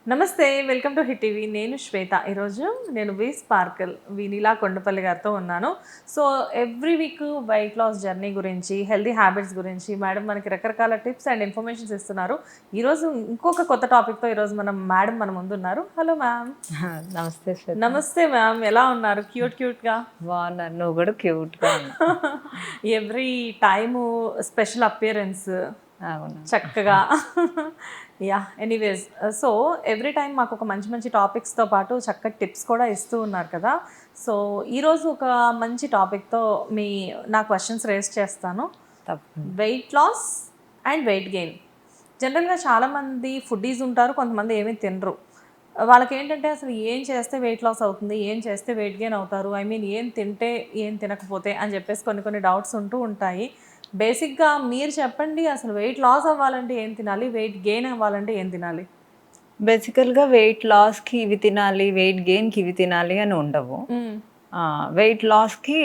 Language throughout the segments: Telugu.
నమస్తే, వెల్కమ్ టు హిట్ టీవీ. నేను శ్వేత. ఈరోజు నేను వి స్పార్కల్ వినీలా కొండపల్లి గారితో ఉన్నాను. So every week weight loss journey గురించి, హెల్తీ హ్యాబిట్స్ గురించి మేడం మనకి రకరకాల టిప్స్ అండ్ ఇన్ఫర్మేషన్స్ ఇస్తున్నారు. ఈరోజు ఇంకొక కొత్త టాపిక్తో ఈరోజు మన ముందు ఉన్నారు. Hello ma'am. నమస్తే శ్వేత. నమస్తే మ్యామ్, ఎలా ఉన్నారు? క్యూట్గా బాగున్నాను, నువ్వు కూడా క్యూట్గా ఉన్నావు. ఎవ్రీ టైము స్పెషల్ అపియరెన్స్ అవును. చక్కగా. Yeah, anyways, so every time మాకు ఒక మంచి మంచి టాపిక్స్తో పాటు చక్కటి టిప్స్ కూడా ఇస్తూ ఉన్నారు కదా. సో ఈరోజు ఒక మంచి టాపిక్తో నా క్వశ్చన్స్ రేస్ చేస్తాను. తప్పకుండా. Weight loss and weight gain. జనరల్గా చాలామంది ఫుడ్డీస్ ఉంటారు, కొంతమంది ఏమీ తినరు. వాళ్ళకి ఏంటంటే అసలు ఏం చేస్తే వెయిట్ లాస్ అవుతుంది, ఏం చేస్తే వెయిట్ గెయిన్ అవుతారు, ఐ మీన్ ఏం తింటే ఏం తినకపోతే అని చెప్పేసి కొన్ని డౌట్స్ ఉంటూ ఉంటాయి. బేసిక్గా మీరు చెప్పండి, అసలు వెయిట్ లాస్ అవ్వాలంటే ఏం తినాలి, వెయిట్ గెయిన్ అవ్వాలంటే ఏం తినాలి? బేసికల్గా వెయిట్ లాస్కి ఇవి తినాలి, వెయిట్ గెయిన్కి ఇవి తినాలి అని ఉండవు. వెయిట్ లాస్కి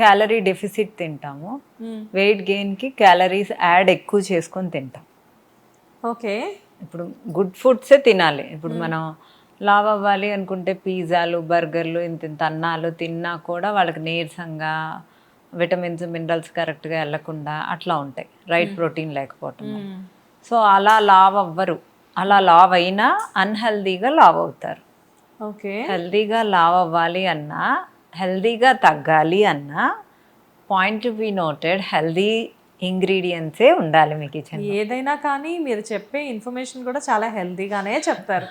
క్యాలరీ డెఫిసిట్ తింటాము, వెయిట్ గెయిన్కి క్యాలరీస్ యాడ్ ఎక్కువ చేసుకొని తింటాం. ఓకే. ఇప్పుడు గుడ్ ఫుడ్సే తినాలి. ఇప్పుడు మనం లావ్ అవ్వాలి అనుకుంటే పిజ్జాలు, బర్గర్లు, ఇంత అన్నాలు తిన్నా కూడా వాళ్ళకి నీరసంగా, విటమిన్స్ మినరల్స్ కరెక్ట్గా వెళ్ళకుండా అట్లా ఉంటాయి, రైట్ ప్రోటీన్ లేకపోవటం. సో అలా లావ్ అవ్వరు. అలా లావ్ అయినా అన్హెల్దీగా లావ్ అవుతారు. ఓకే. హెల్దీగా లావ్ అవ్వాలి అన్నా, హెల్దీగా తగ్గాలి అన్నా పాయింట్ బి నోటెడ్, హెల్దీ ఇంగ్రీడియంట్సే ఉండాలి మీ కిచెన్. ఏదైనా కానీ మీరు చెప్పే ఇన్ఫర్మేషన్ కూడా చాలా హెల్దీగానే చెప్తారు.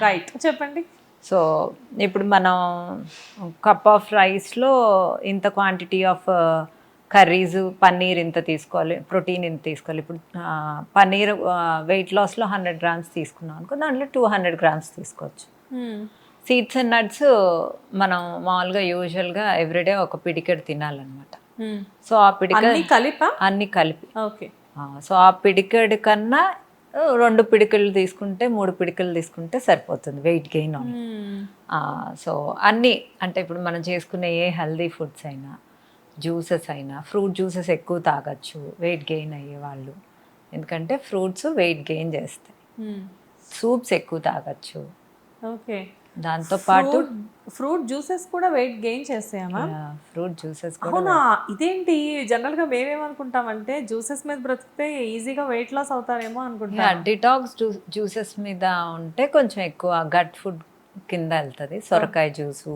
రైట్, చెప్పండి. సో ఇప్పుడు మనం కప్ ఆఫ్ రైస్లో ఇంత క్వాంటిటీ ఆఫ్ కర్రీస్, పన్నీర్ ఇంత తీసుకోవాలి, ప్రోటీన్ ఇంత తీసుకోవాలి. ఇప్పుడు పన్నీర్ వెయిట్ లాస్లో 100 గ్రామ్స్ తీసుకున్నాం అనుకో, దాంట్లో 200 గ్రామ్స్ తీసుకోవచ్చు. సీడ్స్ అండ్ నట్స్ మనం మామూలుగా యూజువల్గా ఎవ్రీడే ఒక పిడికెడు తినాలన్నమాట. సో ఆ పిడికెడు అన్ని కలిపి. ఓకే. సో ఆ పిడికెడు కన్నా 2 పిడికెళ్ళు తీసుకుంటే, 3 పిడికెళ్ళు తీసుకుంటే సరిపోతుంది వెయిట్ గెయిన్ ఆన్. సో అన్నీ అంటే ఇప్పుడు మనం చేసుకునే ఏ హెల్దీ ఫుడ్స్ అయినా, జ్యూసెస్ అయినా, ఫ్రూట్ జ్యూసెస్ ఎక్కువ తాగొచ్చు వెయిట్ గెయిన్ అయ్యే వాళ్ళు, ఎందుకంటే ఫ్రూట్స్ వెయిట్ గెయిన్ చేస్తాయి. సూప్స్ ఎక్కువ తాగొచ్చు. ఓకే. దాంతోపాటు ఫ్రూట్ జ్యూసెస్ కూడా వెయిట్ గెయిన్ చేస్తాయమ్మా? ఫ్రూట్ జ్యూసెస్ కూడా. అవునా? ఇదేంటి, జనరల్గా మేమేమనుకుంటామంటే జ్యూసెస్ మీద బ్రతికితే ఈజీగా వెయిట్ లాస్ అవుతారేమో అనుకుంటా. డిటాక్స్ జ్యూసెస్ మీద ఉంటే కొంచెం ఎక్కువ గట్ ఫుడ్ కింద వెళ్తుంది. సొరకాయ జ్యూసు,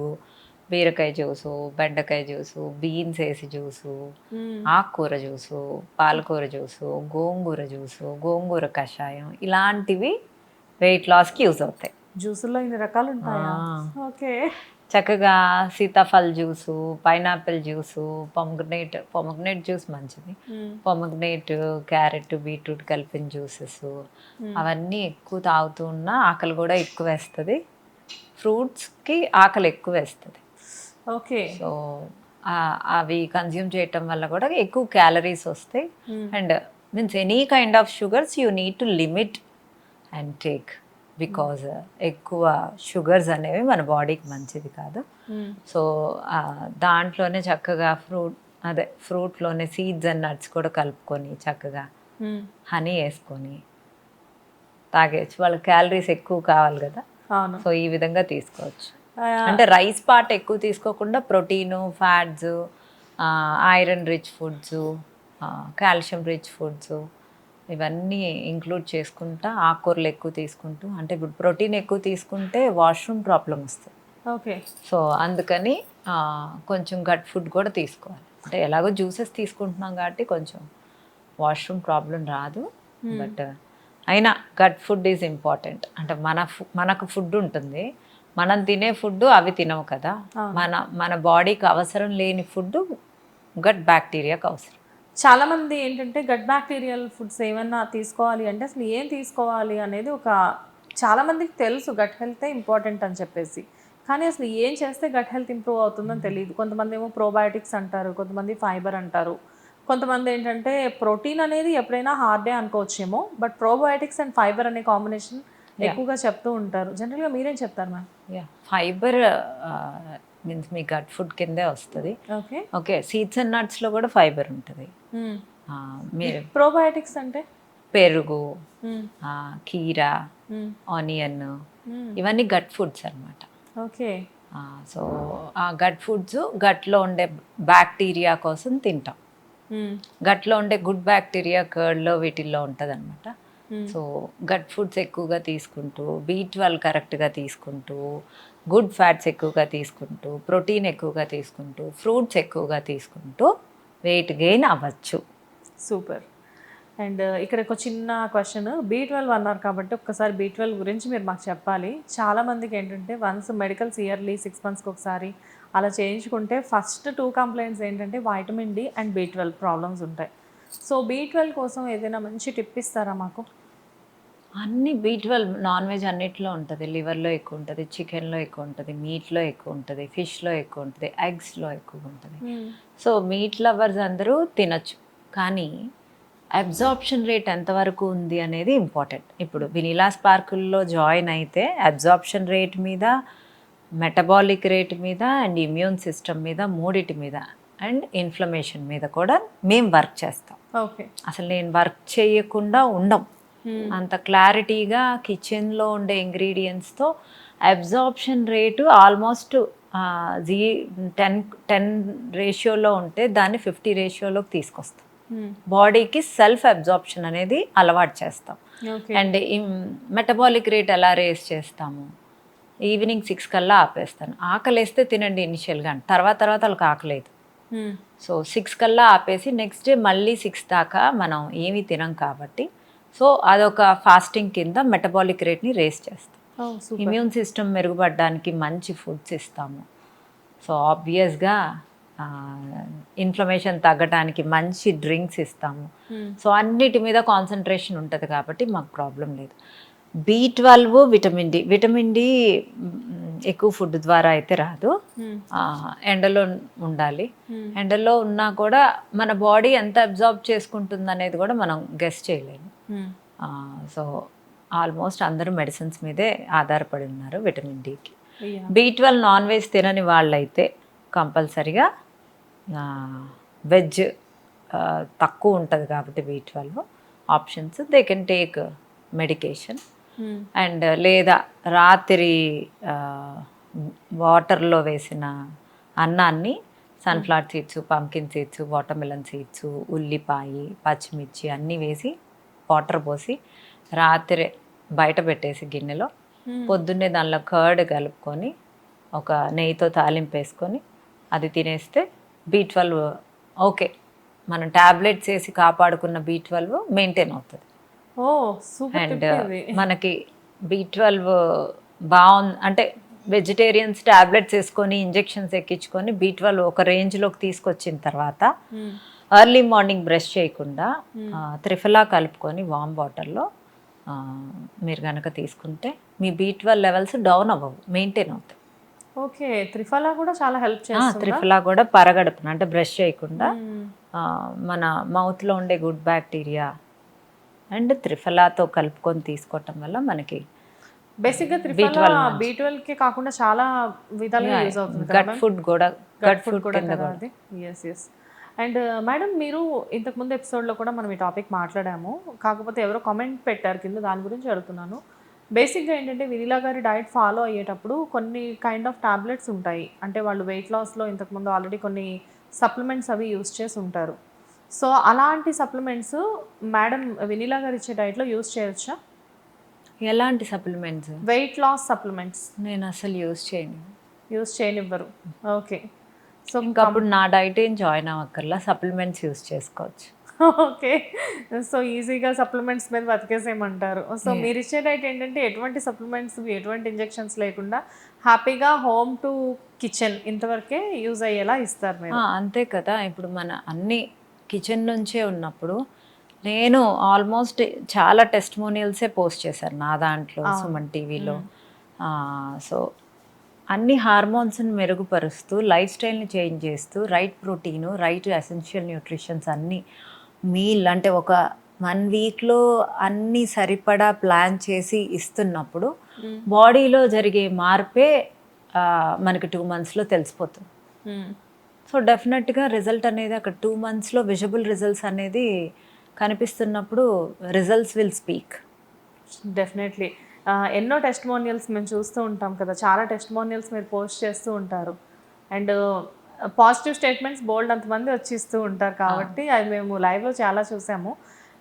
బీరకాయ జ్యూసు, బెండకాయ జ్యూసు, బీన్స్ వేసి జ్యూసు, ఆకుకూర జ్యూసు, పాలకూర జ్యూసు, గోంగూర జ్యూసు, గోంగూర కషాయం, ఇలాంటివి వెయిట్ లాస్కి యూజ్ అవుతాయి. జ్యూసుల్లో ఇన్ని రకాలు ఉంటాయా? ఓకే. చక్కగా సీతాఫల్ juice, pineapple juice, pomegranate juice మంచిది. పొమగ్నేట్, క్యారెట్, బీట్రూట్ కలిపిన జ్యూసెస్ అవన్నీ ఎక్కువ తాగుతూ ఉన్నా ఆకలి కూడా ఎక్కువ వేస్తుంది. ఫ్రూట్స్కి ఆకలి ఎక్కువ వేస్తుంది. ఓకే. సో అవి కన్జ్యూమ్ చేయటం వల్ల కూడా ఎక్కువ క్యాలరీస్ వస్తాయి. And means any kind of sugars you need to limit and take, because ఎక్కువ షుగర్స్ అనేవి మన బాడీకి మంచిది కాదు. సో దాంట్లోనే చక్కగా ఫ్రూట్లోనే సీడ్స్ అండ్ నట్స్ కూడా కలుపుకొని చక్కగా హనీ వేసుకొని తాగేయచ్చు. వాళ్ళకి క్యాలరీస్ ఎక్కువ కావాలి కదా. సో ఈ విధంగా తీసుకోవచ్చు. అంటే రైస్ పార్ట్ ఎక్కువ తీసుకోకుండా protein, fats, iron rich foods, calcium rich foods ఇవన్నీ ఇంక్లూడ్ చేసుకుంటా, ఆకుకూరలు ఎక్కువ తీసుకుంటూ, అంటే ఇప్పుడు ప్రోటీన్ ఎక్కువ తీసుకుంటే వాష్రూమ్ ప్రాబ్లం వస్తుంది. ఓకే. సో అందుకని కొంచెం గట్ ఫుడ్ కూడా తీసుకోవాలి. అంటే ఎలాగో జ్యూసెస్ తీసుకుంటున్నాం కాబట్టి కొంచెం వాష్రూమ్ ప్రాబ్లం రాదు. బట్ అయినా గట్ ఫుడ్ ఈజ్ ఇంపార్టెంట్. అంటే మనకు ఫుడ్ ఉంటుంది, మనం తినే ఫుడ్ అవి తినవు కదా. మన బాడీకి అవసరం లేని ఫుడ్ గట్ బ్యాక్టీరియాకి అవసరం. చాలామంది ఏంటంటే గట్ బ్యాక్టీరియల్ ఫుడ్స్ ఏమన్నా తీసుకోవాలి అంటే అసలు ఏం తీసుకోవాలి అనేది చాలామందికి తెలుసు, గట్ హెల్తే ఇంపార్టెంట్ అని చెప్పేసి. కానీ అసలు ఏం చేస్తే గట్ హెల్త్ ఇంప్రూవ్ అవుతుందని తెలియదు. కొంతమంది ఏమో ప్రోబయోటిక్స్ అంటారు, కొంతమంది ఫైబర్ అంటారు, కొంతమంది ఏంటంటే ప్రోటీన్ అనేది ఎప్పుడైనా హార్డే అనుకోవచ్చేమో, బట్ ప్రోబయోటిక్స్ అండ్ ఫైబర్ అనే కాంబినేషన్ ఎక్కువగా చెప్తూ ఉంటారు. జనరల్గా మీరేం చెప్తారు మ్యామ్? ఫైబర్ మీన్స్ మీ గట్ ఫుడ్ కిందే వస్తుంది. ఓకే. సీడ్స్ అండ్ నట్స్లో కూడా ఫైబర్ ఉంటుంది. ప్రోబయోటిక్స్ అంటే పెరుగు, మ్మ్. కీరా, మ్మ్. ఆనియన్, మ్మ్. ఇవన్నీ గట్ ఫుడ్స్ అనమాట. ఓకే. సో ఆ గట్ ఫుడ్స్ గట్లో ఉండే బ్యాక్టీరియా కోసం తింటాం. మ్మ్. గట్లో ఉండే గుడ్ బ్యాక్టీరియా కర్డ్లో వీటిల్లో ఉంటుంది అనమాట. మ్మ్. సో గట్ ఫుడ్స్ ఎక్కువగా తీసుకుంటూ, B12 కరెక్ట్గా తీసుకుంటూ, గుడ్ ఫ్యాట్స్ ఎక్కువగా తీసుకుంటూ, ప్రోటీన్ ఎక్కువగా తీసుకుంటూ, ఫ్రూట్స్ ఎక్కువగా తీసుకుంటూ వెయిట్ గెయిన్ అవ్వచ్చు. సూపర్. అండ్ ఇక్కడ ఒక చిన్న క్వశ్చన్, B12 అన్నారు కాబట్టి ఒక్కసారి B12 గురించి మీరు మాకు చెప్పాలి. చాలామందికి ఏంటంటే వన్స్ మెడికల్స్ ఇయర్లీ 6 మంత్స్కి ఒకసారి అలా చేయించుకుంటే ఫస్ట్ 2 కంప్లైంట్స్ ఏంటంటే vitamin D and B12 problems ఉంటాయి. సో B12 కోసం ఏదైనా మంచి టిప్ ఇస్తారా మాకు? అన్ని B12 నాన్ వెజ్ అన్నిట్లో ఉంటుంది. లివర్లో ఎక్కువ ఉంటుంది, చికెన్లో ఎక్కువ ఉంటుంది, మీట్లో ఎక్కువ ఉంటుంది, ఫిష్లో ఎక్కువ ఉంటుంది, ఎగ్స్లో ఎక్కువ ఉంటుంది. సో మీట్ లవర్స్ అందరూ తినచ్చు, కానీ అబ్జార్ప్షన్ రేట్ ఎంతవరకు ఉంది అనేది ఇంపార్టెంట్. ఇప్పుడు వినిలా స్పార్కుల్లో జాయిన్ అయితే అబ్జార్ప్షన్ రేట్ మీద, మెటబాలిక్ రేట్ మీద అండ్ ఇమ్యూన్ సిస్టమ్ మీద, మూడిటి మీద అండ్ ఇన్ఫ్లమేషన్ మీద కూడా మేము వర్క్ చేస్తాం. ఓకే. అసలు నేను వర్క్ చేయకుండా ఉండం. అంత క్లారిటీగా కిచెన్లో ఉండే ఇంగ్రీడియంట్స్తో అబ్జార్ప్షన్ రేటు ఆల్మోస్ట్ 10 రేషియోలో ఉంటే దాన్ని 50 రేషియోలోకి తీసుకొస్తాం. బాడీకి సెల్ఫ్ అబ్జార్ప్షన్ అనేది అలవాటు చేస్తాం. అండ్ మెటబాలిక్ రేట్ ఎలా రేస్ చేస్తాము? ఈవినింగ్ 6 కల్లా ఆపేస్తాను. ఆకలేస్తే తినండి ఇనిషియల్గా, తర్వాత వాళ్ళకి ఆకలేదు. సో 6 కల్లా ఆపేసి నెక్స్ట్ డే మళ్ళీ 6 దాకా మనం ఏమీ తినం కాబట్టి, సో అదొక ఫాస్టింగ్ కింద మెటబాలిక్ రేట్ని రేస్ చేస్తాం. ఇమ్యూన్ సిస్టమ్ మెరుగుపడడానికి మంచి ఫుడ్స్ ఇస్తాము. సో ఆబ్వియస్గా ఇన్ఫ్లమేషన్ తగ్గడానికి మంచి డ్రింక్స్ ఇస్తాము. సో అన్నిటి మీద కాన్సన్ట్రేషన్ ఉంటుంది కాబట్టి మాకు ప్రాబ్లం లేదు. B12, విటమిన్ డి ఎక్కువ ఫుడ్ ద్వారా అయితే రాదు. ఎండలో ఉండాలి. ఎండలో ఉన్నా కూడా మన బాడీ ఎంత అబ్జార్బ్ చేసుకుంటుంది అనేది కూడా మనం గెస్ చేయలేము. సో ఆల్మోస్ట్ అందరూ మెడిసిన్స్ మీదే ఆధారపడి ఉన్నారు విటమిన్ డికి. B12 నాన్ వెజ్ తినని వాళ్ళైతే కంపల్సరిగా వెజ్ తక్కువ ఉంటుంది కాబట్టి B12 options they can take medication. And లేదా రాత్రి వాటర్లో వేసిన అన్నాన్ని sunflower seeds, pumpkin seeds, watermelon seeds, ఉల్లిపాయ, పచ్చిమిర్చి అన్నీ వేసి వాటర్ పోసి రాత్రి బయట పెట్టేసి గిన్నెలో, పొద్దున్నే దానిలో కర్డ్ కలుపుకొని ఒక నెయ్యితో తాలింపు వేసుకొని అది తినేస్తే B12 ఓకే, మనం ట్యాబ్లెట్స్ వేసి కాపాడుకున్న B12 మెయింటైన్ అవుతుంది. అండ్ మనకి B12 బాగుంది అంటే వెజిటేరియన్స్ ట్యాబ్లెట్స్ వేసుకొని ఇంజెక్షన్స్ ఎక్కించుకొని B12 ఒక రేంజ్లోకి తీసుకొచ్చిన తర్వాత ఎర్లీ మార్నింగ్ బ్రష్ చేయకుండా త్రిఫలా కలుపుకొని వామ్ వాటర్లో మీరు కనుక తీసుకుంటే మీ B12 లెవెల్స్ డౌన్ అవ్వవు, మెయింటైన్ అవుతాయి. ఓకే. త్రిఫలా కూడా చాలా హెల్ప్ చేస్తుంది. త్రిఫలా కూడా పరగడుపున అంటే బ్రష్ చేయకుండా మన మౌత్లో ఉండే గుడ్ బ్యాక్టీరియా అండ్ త్రిఫలాతో కలుపుకొని తీసుకోవటం వల్ల మనకి బేసిక్గా త్రిఫలా B12 కి కాకుండా చాలా విధాలుగా యూజ్ అవుతుంది. గట్ ఫుడ్ కూడా కదా అది. ఎస్. అండ్ మేడం, మీరు ఇంతకుముందు ఎపిసోడ్లో కూడా మనం ఈ టాపిక్ మాట్లాడాము, కాకపోతే ఎవరో కామెంట్ పెట్టారు కింద, దాని గురించి అడుగుతున్నాను. బేసిక్గా ఏంటంటే వినిలా గారి డైట్ ఫాలో అయ్యేటప్పుడు కొన్ని కైండ్ ఆఫ్ టాబ్లెట్స్ ఉంటాయి. అంటే వాళ్ళు వెయిట్ లాస్లో ఇంతకుముందు ఆల్రెడీ కొన్ని సప్లిమెంట్స్ అవి యూజ్ చేసి ఉంటారు. సో అలాంటి సప్లిమెంట్స్ మేడం వినిలా గారు ఇచ్చే డైట్లో యూజ్ చేయొచ్చా? ఎలాంటి సప్లిమెంట్స్? వెయిట్ లాస్ సప్లిమెంట్స్ నేను అసలు యూజ్ చేయనివ్వరు. ఓకే. సో ఇంకా అప్పుడు నా డైట్ ఏం జాయిన్ అవ్వక్కర్లా, సప్లిమెంట్స్ యూజ్ చేసుకోవచ్చు. ఓకే. సో ఈజీగా సప్లిమెంట్స్ మీద బతికేసేయమంటారు. సో మీరు ఇచ్చే డైట్ ఏంటంటే ఎటువంటి సప్లిమెంట్స్, ఎటువంటి ఇంజెక్షన్స్ లేకుండా హ్యాపీగా హోమ్ టు కిచెన్ ఇంతవరకే యూజ్ అయ్యేలా ఇస్తారు మీరు. అంతే కదా. ఇప్పుడు మన అన్ని కిచెన్ నుంచే ఉన్నప్పుడు నేను ఆల్మోస్ట్ చాలా టెస్టిమోనియల్సే పోస్ట్ చేశాను నా దాంట్లో, సుమన్ టీవీలో. సో అన్ని హార్మోన్స్ని మెరుగుపరుస్తూ, లైఫ్ స్టైల్ని చేంజ్ చేస్తూ, right protein, right essential nutritions అన్నీ మీల్ అంటే ఒక 1 వీక్లో అన్నీ సరిపడా ప్లాన్ చేసి ఇస్తున్నప్పుడు బాడీలో జరిగే మార్పే మనకి 2 monthsలో తెలిసిపోతుంది. సో డెఫినెట్గా రిజల్ట్ అనేది అక్కడ 2 monthsలో విజిబుల్ రిజల్ట్స్ అనేది కనిపిస్తున్నప్పుడు రిజల్ట్స్ విల్ స్పీక్. డెఫినెట్లీ. ఎన్నో టెస్టిమోనియల్స్ మేము చూస్తూ ఉంటాం కదా, చాలా టెస్టిమోనియల్స్ మీరు పోస్ట్ చేస్తూ ఉంటారు. అండ్ పాజిటివ్ స్టేట్మెంట్స్ బోల్డ్ అంతమంది వచ్చిస్తూ ఉంటారు కాబట్టి అది మేము లైవ్లో చాలా చూసాము.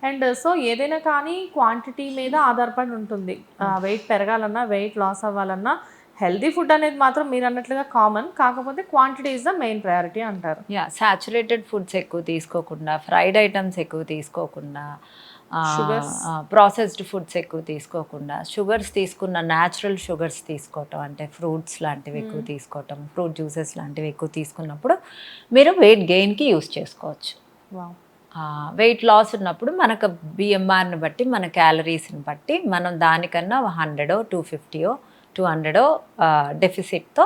అండ్ సో ఏదైనా కానీ క్వాంటిటీ మీద ఆధారపడి ఉంటుంది. వెయిట్ పెరగాలన్నా, వెయిట్ లాస్ అవ్వాలన్నా హెల్దీ ఫుడ్ అనేది మాత్రం మీరు అన్నట్లుగా కామన్, కాకపోతే quantity is the main priority అంటారు. సాచురేటెడ్ ఫుడ్స్ ఎక్కువ తీసుకోకుండా, ఫ్రైడ్ ఐటమ్స్ ఎక్కువ తీసుకోకుండా, Sugars. ప్రాసెస్డ్ ఫుడ్స్ ఎక్కువ తీసుకోకుండా, షుగర్స్ తీసుకున్న న్యాచురల్ షుగర్స్ తీసుకోవటం, అంటే ఫ్రూట్స్ లాంటివి ఎక్కువ తీసుకోవటం, ఫ్రూట్ జ్యూసెస్ లాంటివి ఎక్కువ తీసుకున్నప్పుడు మీరు వెయిట్ గెయిన్కి యూస్ చేసుకోవచ్చు. వెయిట్ లాస్ ఉన్నప్పుడు మనకు బిఎంఆర్ని బట్టి, మన క్యాలరీస్ని బట్టి మనం దానికన్నా 100 250 200 డెఫిసిట్తో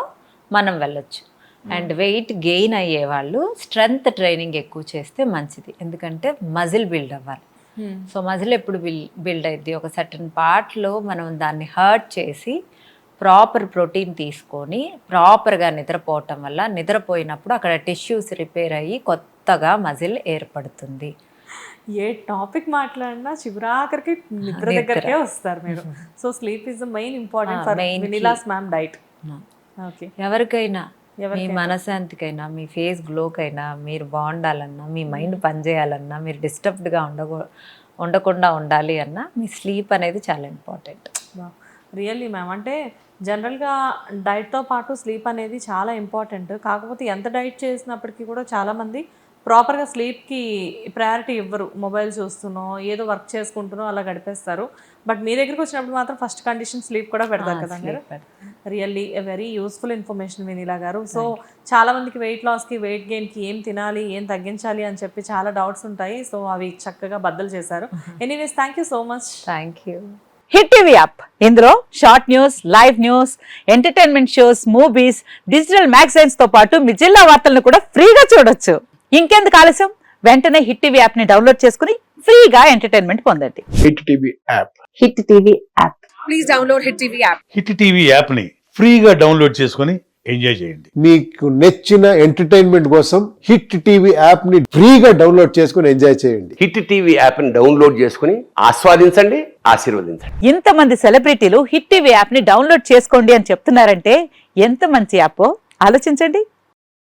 మనం వెళ్ళొచ్చు. అండ్ వెయిట్ గెయిన్ అయ్యే వాళ్ళు స్ట్రెంగ్త్ ట్రైనింగ్ ఎక్కువ చేస్తే మంచిది, ఎందుకంటే మజిల్ బిల్డ్ అవ్వాలి. సో మజిల్ ఎప్పుడు బిల్డ్ అయ్యింది, ఒక సర్టన్ పార్ట్లో మనం దాన్ని హర్ట్ చేసి ప్రాపర్ ప్రోటీన్ తీసుకొని ప్రాపర్గా నిద్రపోవటం వల్ల, నిద్రపోయినప్పుడు అక్కడ టిష్యూస్ రిపేర్ అయ్యి కొత్తగా మజిల్ ఏర్పడుతుంది. ఏ టాపిక్ మాట్లాడినా చివరాఖరికి నిద్ర దగ్గరకే వస్తారు మీరు. So sleep is the main important for vanillas ma'am diet. Okay, ఎవరికైనా, మీ మనశాంతికైనా, మీ ఫేస్ గ్లోకైనా, మీరు బాగుండాలన్నా, మీ మైండ్ పనిచేయాలన్నా, మీరు డిస్టర్బ్డ్గా ఉండకుండా ఉండాలి అన్నా మీ స్లీప్ అనేది చాలా ఇంపార్టెంట్. రియల్లీ మ్యామ్, అంటే జనరల్గా డైట్తో పాటు స్లీప్ అనేది చాలా ఇంపార్టెంట్. కాకపోతే ఎంత డైట్ చేసినప్పటికీ కూడా చాలామంది ప్రాపర్గా స్లీప్కి ప్రయారిటీ ఇవ్వరు. మొబైల్ చూస్తున్నో ఏదో వర్క్ చేసుకుంటున్నో అలా గడిపేస్తారు. బట్ మీ దగ్గరికి వచ్చినప్పుడు మాత్రం ఫస్ట్ కండిషన్ స్లీప్ కూడా పెడతారు కదా మీరు. Really very useful information vanilla గారు. సో చాలామందికి వెయిట్ లాస్కి, వెయిట్ గెయిన్కి ఏం తినాలి, ఏం తగ్గించాలి అని చెప్పి చాలా డౌట్స్ ఉంటాయి. సో అవి చక్కగా బద్దలు చేశారు. Anyways, thank you so much. Thank you. Hit TV app, ఇందులో short news, live news, entertainment shows, movies, digital magazines తో పాటు మీ జిల్లా వార్తలను కూడా ఫ్రీగా చూడొచ్చు. ఇంకెందుకు ఆలస్యం, వెంటనే హిట్ టీవీ యాప్ ని డౌన్లోడ్ చేసుకుని ఫ్రీగా ఎంటర్టైన్మెంట్ పొందండి. Hit TV app. Hit TV app. Please download hit TV app. Hit TV యాప్ని ఫ్రీగా డౌన్లోడ్ చేసుకొని ఎంజాయ్ చేయండి. మీకు నచ్చిన ఎంటర్టైన్మెంట్ కోసం హిట్ టీవీ యాప్ ని ఫ్రీగా డౌన్లోడ్ చేసుకుని ఎంజాయ్ చేయండి. హిట్ టీవీ యాప్ ని డౌన్లోడ్ చేసుకుని ఆస్వాదించండి, ఆశీర్వదించండి. ఇంతమంది సెలబ్రిటీలు హిట్ టీవీ యాప్ ని డౌన్లోడ్ చేసుకోండి అని చెప్తున్నారంటే ఎంత మంచి యాప్ ఆలోచించండి.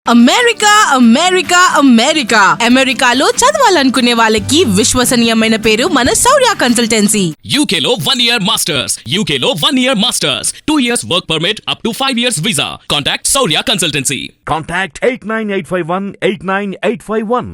అమెరికా అమెరికా అమెరికా అమెరికాలో చదవాలనుకునే వాళ్ళకి విశ్వసనీయమైన పేరు మన శౌర్య కన్సల్టెన్సీ. UK లో 1 year masters. UK లో 1 year masters. 2 years work permit up to 5 years visa. Contact Saurya Consultancy. Contact 89851 89851.